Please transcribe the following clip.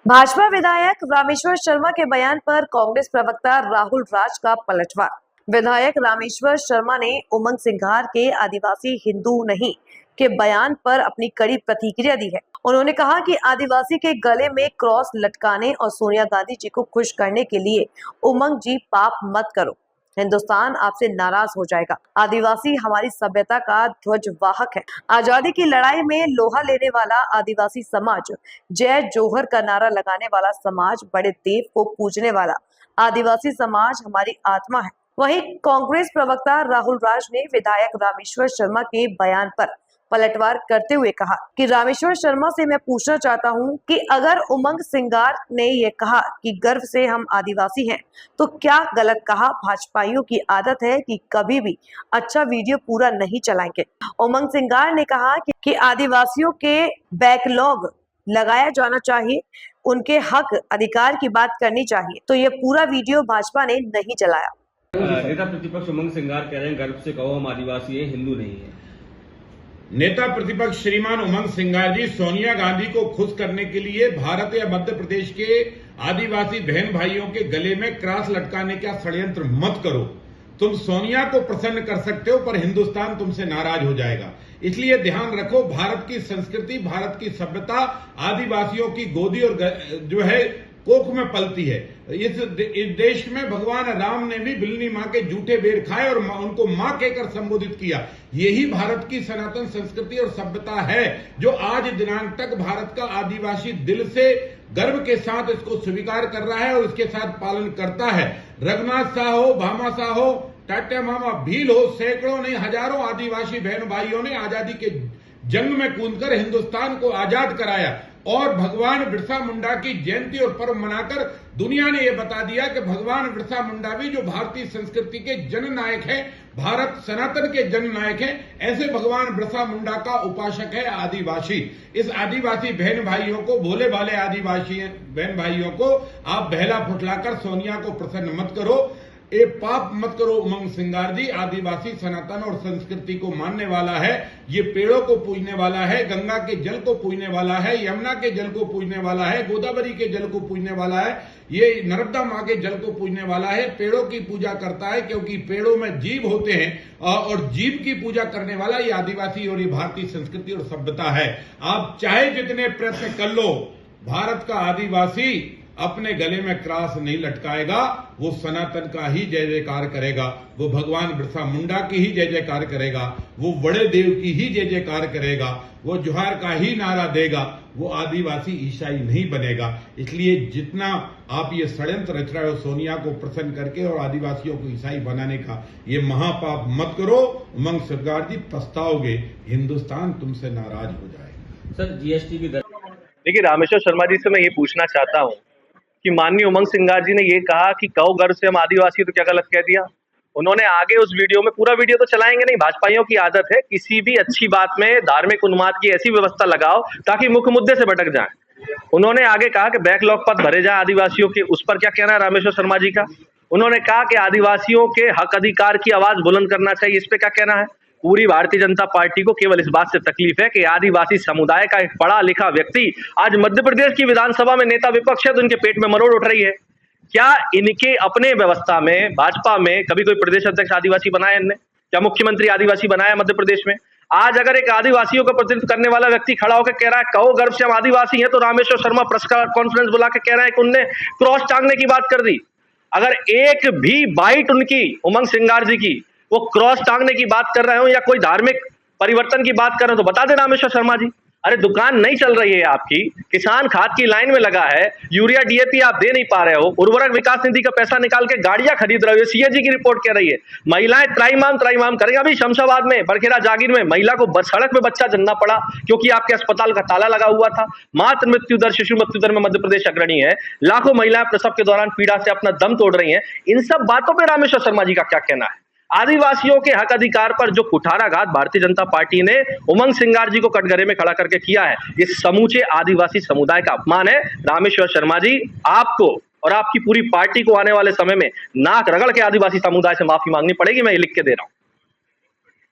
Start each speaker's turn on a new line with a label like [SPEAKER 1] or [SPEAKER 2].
[SPEAKER 1] भाजपा विधायक रामेश्वर शर्मा के बयान पर कांग्रेस प्रवक्ता राहुल राज का पलटवार। विधायक रामेश्वर शर्मा ने उमंग सिंघार के आदिवासी हिंदू नहीं के बयान पर अपनी कड़ी प्रतिक्रिया दी है। उन्होंने कहा कि आदिवासी के गले में क्रॉस लटकाने और सोनिया गांधी जी को खुश करने के लिए उमंग जी पाप मत करो, हिंदुस्तान आपसे नाराज हो जाएगा। आदिवासी हमारी सभ्यता का ध्वजवाहक है। आजादी की लड़ाई में लोहा लेने वाला आदिवासी समाज, जय जोहर का नारा लगाने वाला समाज, बड़े देव को पूजने वाला आदिवासी समाज हमारी आत्मा है। वहीं कांग्रेस प्रवक्ता राहुल राज ने विधायक रामेश्वर शर्मा के बयान पर पलटवार करते हुए कहा कि रामेश्वर शर्मा से मैं पूछना चाहता हूं कि अगर उमंग सिंगार ने ये कहा कि गर्व से हम आदिवासी हैं, तो क्या गलत कहा? भाजपाइयों की आदत है कि कभी भी अच्छा वीडियो पूरा नहीं चलाएंगे। उमंग सिंगार ने कहा कि आदिवासियों के बैकलॉग लगाया जाना चाहिए, उनके हक अधिकार की बात करनी चाहिए, तो ये पूरा वीडियो भाजपा ने नहीं चलाया।
[SPEAKER 2] नेता प्रतिपक्ष उमंग सिंगार कह रहे हैं गर्व से कहो हम आदिवासी हैं, हिंदू नहीं है।
[SPEAKER 3] नेता प्रतिपक्ष श्रीमान उमंग सिंगार जी सोनिया गांधी को खुश करने के लिए भारत या मध्य प्रदेश के आदिवासी बहन भाइयों के गले में क्रॉस लटकाने का षड्यंत्र मत करो। तुम सोनिया को प्रसन्न कर सकते हो पर हिंदुस्तान तुमसे नाराज हो जाएगा। इसलिए ध्यान रखो, भारत की संस्कृति, भारत की सभ्यता आदिवासियों की गोदी और जो है कोख में पलती है। इस देश में भगवान राम ने भी बिल्ली मां के जूठे बेर खाए और उनको मां कहकर संबोधित किया। यही भारत की सनातन संस्कृति और सभ्यता है जो आज दिनांक तक भारत का आदिवासी दिल से गर्व के साथ इसको स्वीकार कर रहा है और इसके साथ पालन करता है। रघुनाथ शाह हो, भामा शाह हो, टाटा मामा भील हो, सैकड़ों नहीं हजारों आदिवासी बहन भाइयों ने आजादी के जंग में कूदकर हिंदुस्तान को आजाद कराया और भगवान बिरसा मुंडा की जयंती और पर्व मनाकर दुनिया ने यह बता दिया कि भगवान बिरसा मुंडा भी जो भारतीय संस्कृति के जननायक हैं, भारत सनातन के जननायक हैं, ऐसे भगवान बिरसा मुंडा का उपासक है आदिवासी। इस आदिवासी बहन भाइयों को, भोले भाले आदिवासी बहन भाइयों को आप बहला फुसलाकर सोनिया को प्रसन्न मत करो, ये पाप मत करो। उमंग सिंगार जी आदिवासी सनातन और संस्कृति को मानने वाला है, ये पेड़ों को पूजने वाला है, गंगा के जल को पूजने वाला है, यमुना के जल को पूजने वाला है, गोदावरी के जल को पूजने वाला है, ये नर्मदा मां के जल को पूजने वाला है। पेड़ों की पूजा करता है क्योंकि पेड़ों में जीव होते हैं और जीव की पूजा करने वाला ये आदिवासी और ये भारतीय संस्कृति और सभ्यता है। आप चाहे जितने प्रयत्न कर लो, भारत का आदिवासी अपने गले में क्रॉस नहीं लटकाएगा। वो सनातन का ही जय जयकार करेगा, वो भगवान बिरसा मुंडा की ही जय जयकार करेगा, वो बड़े देव की ही जय जयकार करेगा, वो जोहार का ही नारा देगा, वो आदिवासी ईसाई नहीं बनेगा। इसलिए जितना आप ये षड्यंत्र रच रहे हो सोनिया को प्रसन्न करके और आदिवासियों को ईसाई बनाने का, ये महापाप मत करो। उमंग सिंगार जी पछताओगे, हिंदुस्तान तुमसे नाराज हो जाएगा।
[SPEAKER 2] सर जीएसटी की दर।
[SPEAKER 4] देखिए, रामेश्वर शर्मा जी से मैं ये पूछना चाहता हूँ कि माननीय उमंग सिंगार जी ने ये कहा कि कहो गर्व से हम आदिवासी, तो क्या गलत कह दिया? उन्होंने आगे उस वीडियो में, पूरा वीडियो तो चलाएंगे नहीं, भाजपाइयों की आदत है किसी भी अच्छी बात में धार्मिक उन्माद की ऐसी व्यवस्था लगाओ ताकि मुख्य मुद्दे से भटक जाए। उन्होंने आगे कहा कि बैकलॉग पद भरे जाए आदिवासियों के, उस पर क्या कहना है रामेश्वर शर्मा जी का? उन्होंने कहा कि आदिवासियों के हक अधिकार की आवाज बुलंद करना चाहिए, इस पे क्या कहना है? पूरी भारतीय जनता पार्टी को केवल इस बात से तकलीफ है कि आदिवासी समुदाय का एक पढ़ा लिखा व्यक्ति आज मध्य प्रदेश की विधानसभा में नेता विपक्ष है तो उनके पेट में मरोड़ उठ रही है। क्या इनके अपने व्यवस्था में, भाजपा में कभी कोई प्रदेश अध्यक्ष आदिवासी बनाया इनने? क्या मुख्यमंत्री आदिवासी बनाया मध्य प्रदेश में? आज अगर एक आदिवासियों का प्रतिनिधित्व करने वाला व्यक्ति खड़ा होकर कह रहा है कहो गर्व से हम आदिवासी हैं, तो रामेश्वर शर्मा प्रेस कॉन्फ्रेंस बुला के कह रहा है कि उनने क्रॉस टांगने की बात कर दी। अगर एक भी बाइट उनकी, उमंग सिंगार जी की, वो क्रॉस टांगने की बात कर रहे हो या कोई धार्मिक परिवर्तन की बात कर रहे हो तो बता देना रामेश्वर शर्मा जी। अरे दुकान नहीं चल रही है आपकी, किसान खाद की लाइन में लगा है, यूरिया डीएपी आप दे नहीं पा रहे हो, उर्वरक विकास निधि का पैसा निकाल के गाड़ियां खरीद रहे हो, सीएजी की रिपोर्ट कह रही है। महिलाएं त्राईमाम करेंगे। अभी शमशाबाद में, बरखेड़ा जागीर में महिला को सड़क में बच्चा जन्ना पड़ा क्योंकि आपके अस्पताल का ताला लगा हुआ था। मातृ मृत्यु दर, शिशु मृत्यु दर में मध्य प्रदेश अग्रणी है। लाखों महिलाएं प्रसव के दौरान पीड़ा से अपना दम तोड़ रही है। इन सब बातों पर रामेश्वर शर्मा जी का क्या कहना है? आदिवासियों के हक अधिकार पर जो कुठाराघात भारतीय जनता पार्टी ने उमंग सिंगार जी को कटघरे में खड़ा करके किया है, ये समूचे आदिवासी समुदाय का अपमान है। रामेश्वर शर्मा जी, आपको और आपकी पूरी पार्टी को आने वाले समय में नाक रगड़ के आदिवासी समुदाय से माफी मांगनी पड़ेगी, मैं ये लिख के दे रहा हूं।